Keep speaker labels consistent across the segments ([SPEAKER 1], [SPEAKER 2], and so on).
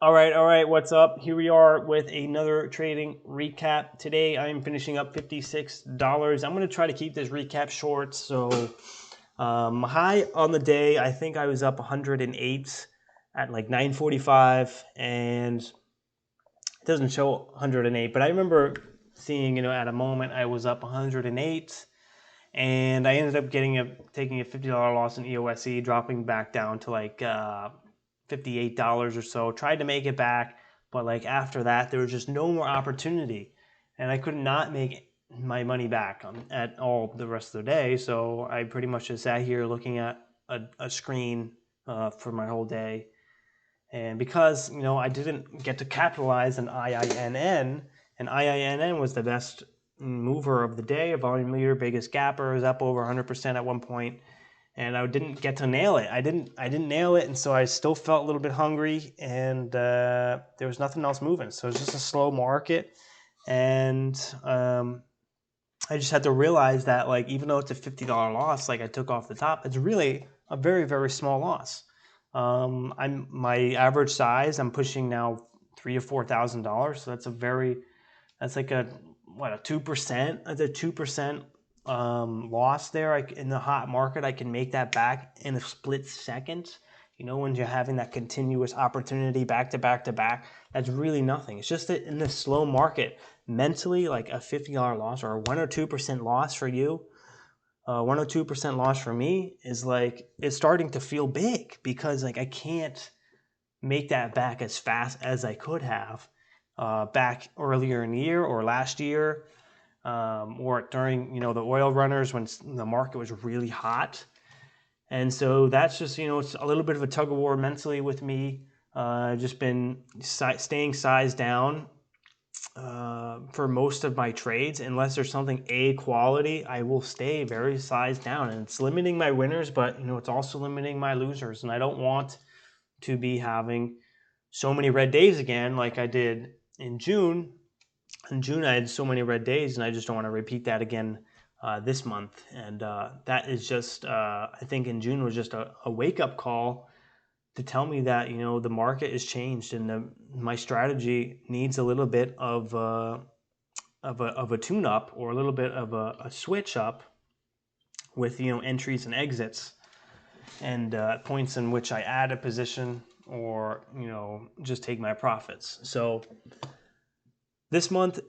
[SPEAKER 1] All right, what's up? Here we are with another trading recap. Today I'm finishing up $56. I'm going to try to keep this recap short. So, high on the day, I think I was up 108 at like 9:45, and it doesn't show 108, but I remember seeing, at a moment I was up 108, and I ended up taking a $50 loss in EOSE, dropping back down to like $58 or so. Tried to make it back, but like after that, there was just no more opportunity, and I could not make my money back at all the rest of the day. So I pretty much just sat here looking at a screen for my whole day. And because I didn't get to capitalize on IINN, and IINN was the best mover of the day, a volume leader, biggest gapper, was up over 100% at one point, and I didn't get to nail it. I didn't nail it, and so I still felt a little bit hungry, and there was nothing else moving. So it's just a slow market, and I just had to realize that, like, even though it's a $50 loss, like I took off the top, it's really a very, very small loss. I'm my average size. I'm pushing now $3,000 or $4,000. So that's like a 2%. That's a 2% loss there. In the hot market, I can make that back in a split second. When you're having that continuous opportunity back to back to back, that's really nothing. It's just that in the slow market, mentally, like a $50 loss or a 1 or 2% loss for you, 1 or 2% loss for me is like, it's starting to feel big because like I can't make that back as fast as I could have back earlier in the year or last year, or during the oil runners when the market was really hot. And so that's just it's a little bit of a tug of war mentally with me. Just been staying sized down for most of my trades. Unless there's something A quality, I will stay very sized down, and it's limiting my winners, but it's also limiting my losers. And I don't want to be having so many red days again like I did in June. In June, I had so many red days, and I just don't want to repeat that again this month. And that is just, I think in June was just a wake up call to tell me that the market has changed, and my strategy needs a little bit of a tune up, or a little bit of a switch up with entries and exits, and points in which I add a position, or just take my profits. So this month,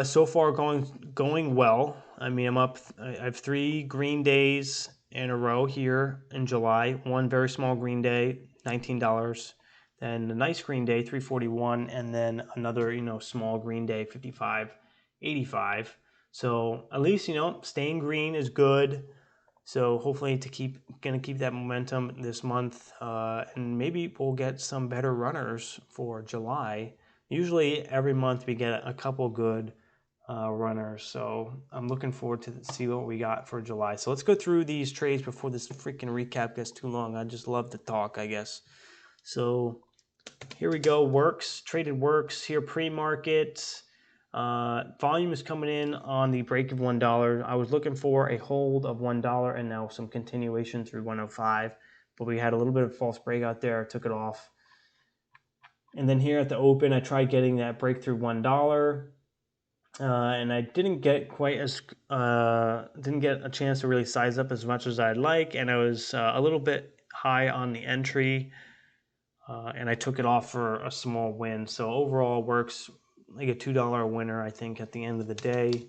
[SPEAKER 1] so far, going well. I mean, I have 3 green days in a row here in July. One very small green day, $19. Then a nice green day, 341, and then another small green day, 55.85. So at least staying green is good. So hopefully gonna keep that momentum this month, and maybe we'll get some better runners for July. Usually every month we get a couple good runners, so I'm looking forward to see what we got for July. So let's go through these trades before this freaking recap gets too long. I just love to talk, I guess. So here we go. Traded works here pre-market. Volume is coming in on the break of $1. I was looking for a hold of $1 and now some continuation through 105, but we had a little bit of false breakout there. I took it off. And then here at the open, I tried getting that breakthrough $1, and I didn't get didn't get a chance to really size up as much as I'd like, and I was a little bit high on the entry, and I took it off for a small win. So overall, works like a $2 winner, I think, at the end of the day.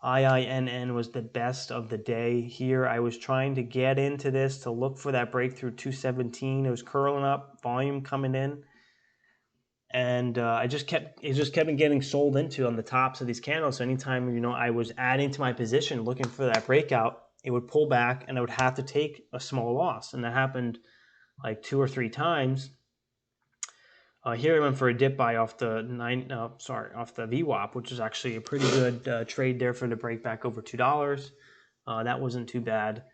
[SPEAKER 1] IINN was the best of the day here. I was trying to get into this to look for that breakthrough 217. It was curling up, volume coming in, and it just kept getting sold into on the tops of these candles. So anytime I was adding to my position, looking for that breakout, it would pull back, and I would have to take a small loss, and that happened like 2 or 3 times. Here I went for a dip buy off the off the VWAP, which is actually a pretty good trade there for the break back over $2. That wasn't too bad.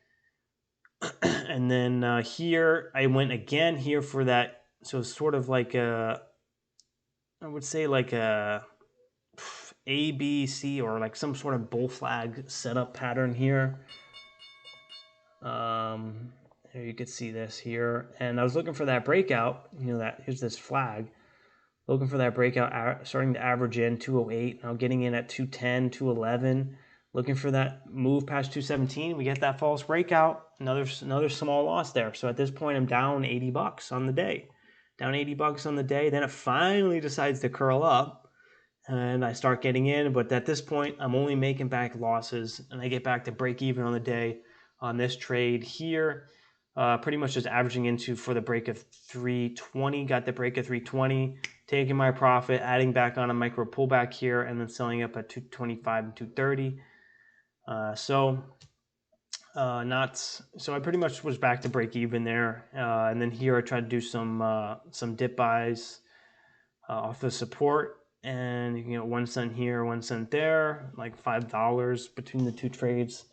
[SPEAKER 1] And then here I went again here for that. So it's sort of like I would say like a A, B, C, or like some sort of bull flag setup pattern here. Here you could see this here, and I was looking for that breakout. Here's this flag. Looking for that breakout, starting to average in 208. Now getting in at 210, 211. Looking for that move past 217. We get that false breakout. Another small loss there. So at this point, I'm down 80 bucks on the day. Down 80 bucks on the day. Then it finally decides to curl up, and I start getting in. But at this point, I'm only making back losses, and I get back to break even on the day on this trade here. Pretty much just averaging into for the break of 320. Got the break of 320. Taking my profit, adding back on a micro pullback here, and then selling up at 225 and 230. So I pretty much was back to break even there, and then here I tried to do some dip buys off the support, and you know 1 cent here, 1 cent there, like $5 between the two trades.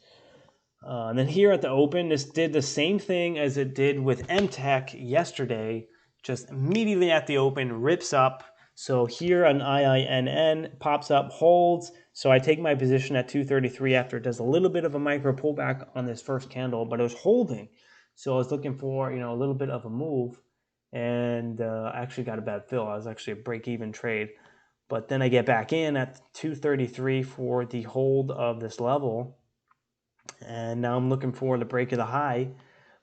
[SPEAKER 1] And then here at the open, this did the same thing as it did with MTech yesterday. Just immediately at the open, rips up. So here on IINN, pops up, holds. So I take my position at 233 after it does a little bit of a micro pullback on this first candle, but it was holding. So I was looking for, you know, a little bit of a move, and I actually got a bad fill. I was actually a break-even trade. But then I get back in at 233 for the hold of this level. And now I'm looking for the break of the high.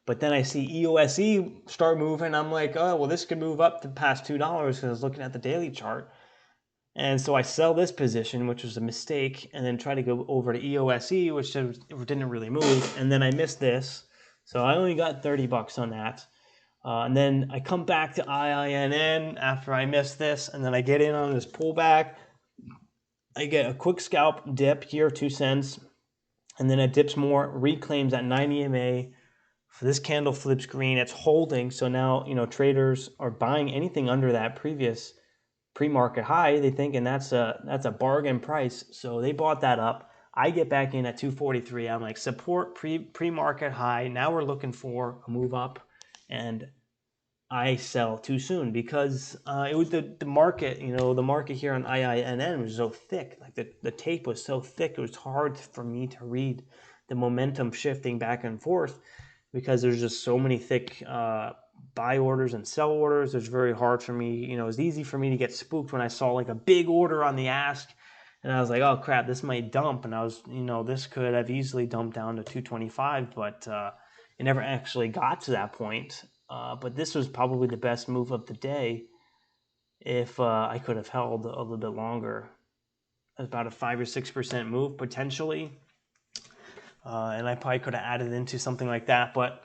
[SPEAKER 1] But then I see EOSE start moving. I'm like, oh, well, this could move up to past $2 because I was looking at the daily chart. And so I sell this position, which was a mistake, and then try to go over to EOSE, which didn't really move. And then I missed this. So I only got 30 bucks on that. And then I come back to IINN after I missed this, and then I get in on this pullback. I get a quick scalp dip here, 2 cents. And then it dips more, reclaims at 90 EMA. For this candle flips green, it's holding. So now, you know, traders are buying anything under that previous pre-market high. They think, and that's a bargain price. So they bought that up. I get back in at 243. I'm like, support pre-market high. Now we're looking for a move up, and I sell too soon because it was the market, you know, the market here on IINN was so thick. Like the tape was so thick, it was hard for me to read the momentum shifting back and forth because there's just so many thick buy orders and sell orders. It's very hard for me. You know, it was easy for me to get spooked when I saw like a big order on the ask, and I was like, oh crap, this might dump. And I was, you know, this could have easily dumped down to 225, but it never actually got to that point. But this was probably the best move of the day if I could have held a little bit longer. About a 5 or 6% move potentially. And I probably could have added into something like that. But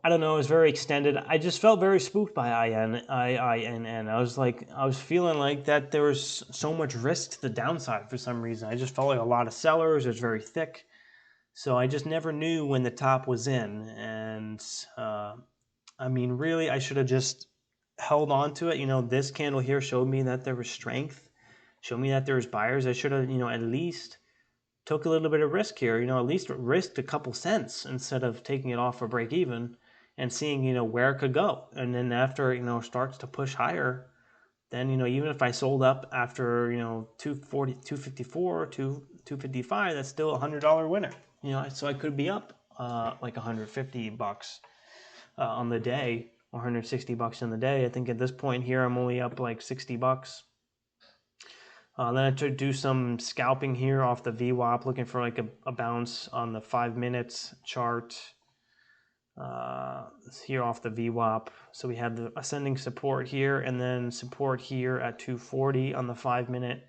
[SPEAKER 1] I don't know, it was very extended. I just felt very spooked by IINN. I was feeling like that there was so much risk to the downside for some reason. I just felt like a lot of sellers. It was very thick. So I just never knew when the top was in. And I mean, really, I should have just held on to it. You know, this candle here showed me that there was strength, showed me that there was buyers. I should have, you know, at least took a little bit of risk here, you know, at least risked a couple cents instead of taking it off for break even and seeing, you know, where it could go. And then after, you know, starts to push higher, then, you know, even if I sold up after, you know, 240, 254, 255, that's still a $100 winner. You know, so I could be up like 150 bucks on the day, 160 bucks on the day. I think at this point here, I'm only up like 60 bucks. Then I tried to do some scalping here off the VWAP, looking for like a bounce on the 5 minutes chart here off the VWAP. So we have the ascending support here and then support here at 240 on the 5 minute.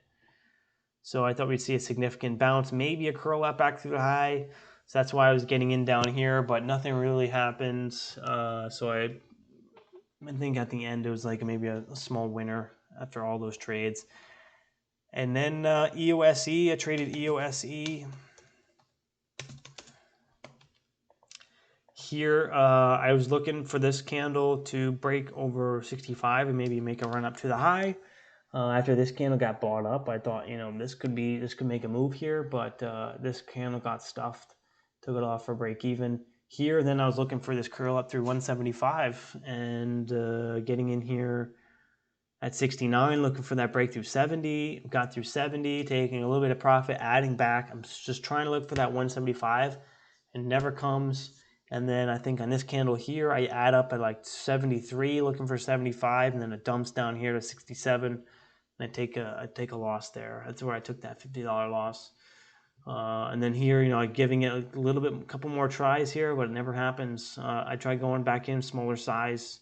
[SPEAKER 1] So I thought we'd see a significant bounce, maybe a curl up back through the high. So that's why I was getting in down here, but nothing really happened. So I think at the end it was like maybe a small winner after all those trades. And then EOSE, I traded EOSE. Here, I was looking for this candle to break over 65 and maybe make a run up to the high. After this candle got bought up, I thought, you know, this could make a move here, but this candle got stuffed, took it off for break even. Here, then I was looking for this curl up through 175 and getting in here at 69, looking for that breakthrough 70, got through 70, taking a little bit of profit, adding back. I'm just trying to look for that 175, and it never comes. And then I think on this candle here, I add up at like 73, looking for 75, and then it dumps down here to 67. And I take a loss there. That's where I took that $50 loss. And then here, you know, giving it a little bit, a couple more tries here, but it never happens. I try going back in, smaller size,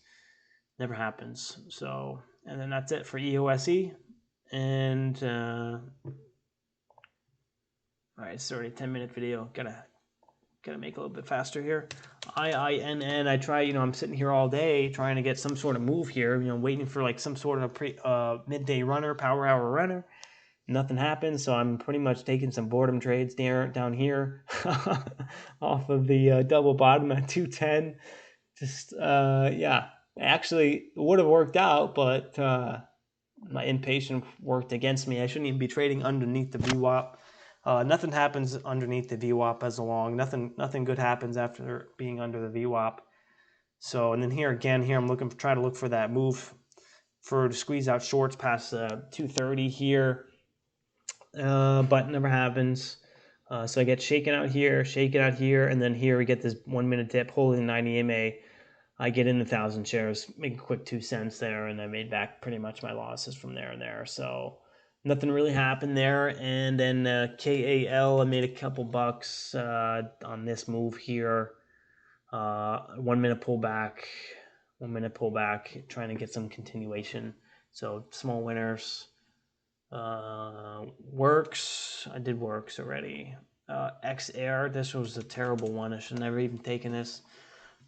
[SPEAKER 1] never happens. So, and then that's it for EOSE. And all right, it's already a 10-minute video. Gotta make it a little bit faster here. IINN. I try, you know, I'm sitting here all day trying to get some sort of move here. You know, waiting for like some sort of midday runner, power hour runner. Nothing happens, so I'm pretty much taking some boredom trades down here off of the double bottom at 210. Just yeah, actually it would have worked out, but my impatience worked against me. I shouldn't even be trading underneath the VWAP. Nothing happens underneath the VWAP as long. Nothing good happens after being under the VWAP. So, and then here again, here I'm trying to look for that move to squeeze out shorts past 230 here. But never happens. So I get shaken out here, and then here we get this 1 minute dip holding 90 MA. I get in 1,000 shares, make a quick 2 cents there, and I made back pretty much my losses from there and there. So nothing really happened there. And then KAL, I made a couple bucks on this move here. 1 minute pullback, trying to get some continuation. So small winners. Works, I did Works already. XAir, this was a terrible one. I should never even taken this.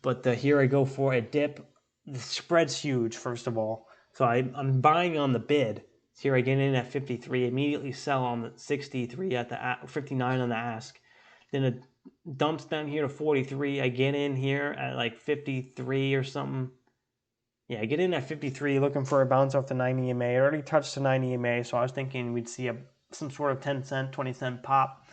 [SPEAKER 1] But here I go for a dip. The spread's huge, first of all. So I'm buying on the bid. Here I get in at 53, immediately sell on the 63 at the 59 on the ask. Then it dumps down here to 43. I get in here at like 53 or something. Yeah, I get in at 53, looking for a bounce off the 90 EMA. I already touched the 90 EMA, so I was thinking we'd see some sort of 10 cent, 20 cent pop.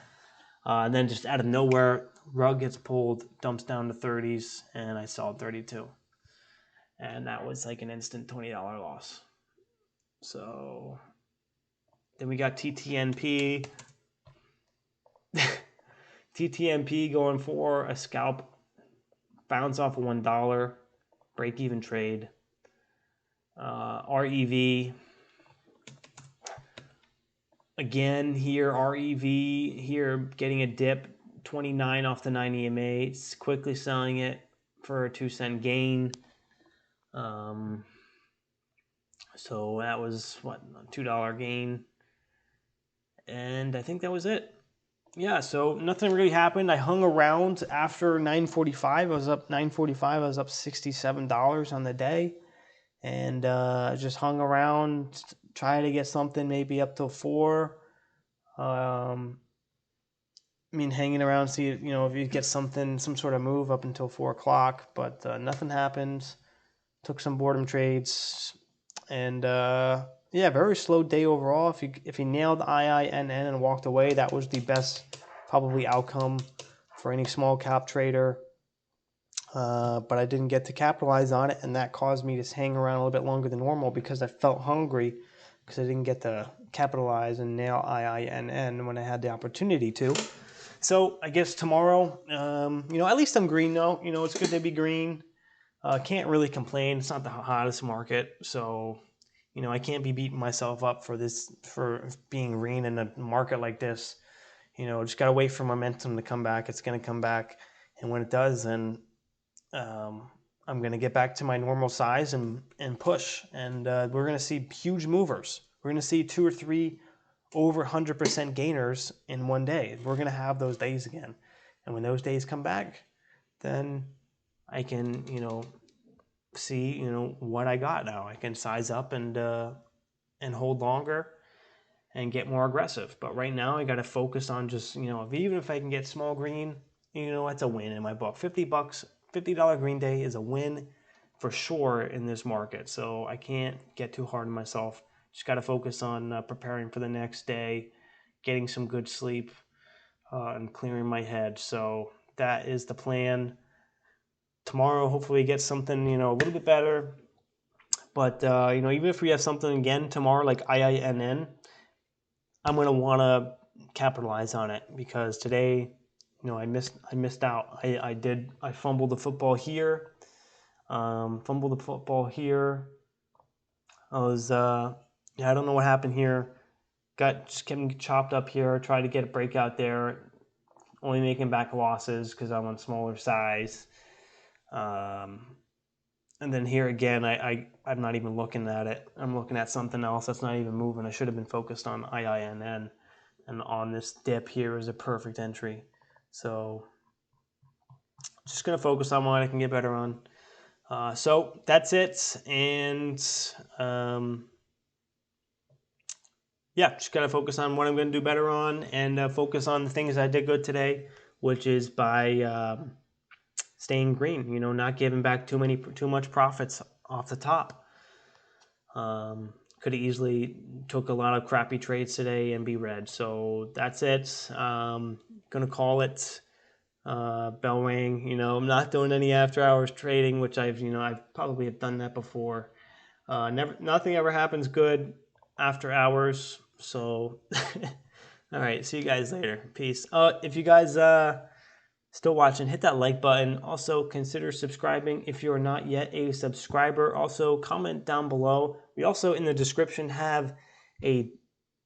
[SPEAKER 1] And then just out of nowhere, rug gets pulled, dumps down to 30s, and I saw 32. And that was like an instant $20 loss. So then we got TTNP. TTNP going for a scalp, bounce off of $1, break even trade. REV. Again, here, REV, here getting a dip, 29 off the 90 EMA. It's quickly selling it for a 2 cent gain. So that was, what, a $2 gain. And I think that was it. Yeah, so nothing really happened. I hung around after 9:45. I was up 9:45. I was up $67 on the day. And just hung around, try to get something maybe up till 4. I mean, hanging around, see, you know, if you get something, some sort of move up until 4 o'clock, but nothing happened. Took some boredom trades, and yeah, very slow day overall. If you nailed IINN and walked away, that was the best probably outcome for any small cap trader. But I didn't get to capitalize on it, and that caused me to hang around a little bit longer than normal because I felt hungry because I didn't get to capitalize and nail IINN when I had the opportunity to. So I guess tomorrow, you know, at least I'm green though. You know, it's good to be green. Can't really complain. It's not the hottest market, so you know I can't be beating myself up for being green in a market like this. You know, just gotta wait for momentum to come back. It's gonna come back, and when it does, then I'm going to get back to my normal size and push. And we're going to see huge movers. We're going to see 2 or 3 over 100% gainers in one day. We're going to have those days again. And when those days come back, then I can, you know, see, you know, what I got now. I can size up and hold longer and get more aggressive. But right now I got to focus on just, you know, even if I can get small green, you know, that's a win in my book. $50 green day is a win for sure in this market. So I can't get too hard on myself. Just got to focus on preparing for the next day, getting some good sleep, and clearing my head. So that is the plan. Tomorrow, hopefully get something, you know, a little bit better. But, you know, even if we have something again tomorrow, like IINN, I'm going to want to capitalize on it because today, you know, I missed out. I fumbled the football here. Fumbled the football here. I was yeah, I don't know what happened here. Just getting chopped up here. Tried to get a breakout there. Only making back losses because I'm on smaller size. And then here again, I'm not even looking at it. I'm looking at something else that's not even moving. I should have been focused on IINN, and on this dip here is a perfect entry. So just gonna focus on what I can get better on. So that's it, and yeah, just gotta focus on what I'm gonna do better on, and focus on the things I did good today, which is by staying green. You know, not giving back too much profits off the top. Could have easily took a lot of crappy trades today and be red. So that's it. Gonna call it. Bell ring. You know, I'm not doing any after hours trading, which I've probably have done that before. Nothing ever happens good after hours. So, all right. See you guys later. Peace. If you guys still watching, hit that like button. Also, consider subscribing if you're not yet a subscriber. Also, comment down below. We also, in the description, have a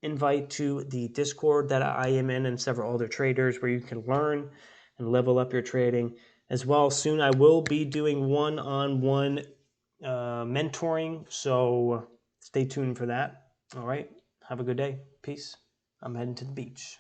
[SPEAKER 1] invite to the Discord that I am in, and several other traders where you can learn and level up your trading. As well, soon I will be doing one-on-one mentoring, so stay tuned for that. All right, have a good day. Peace. I'm heading to the beach.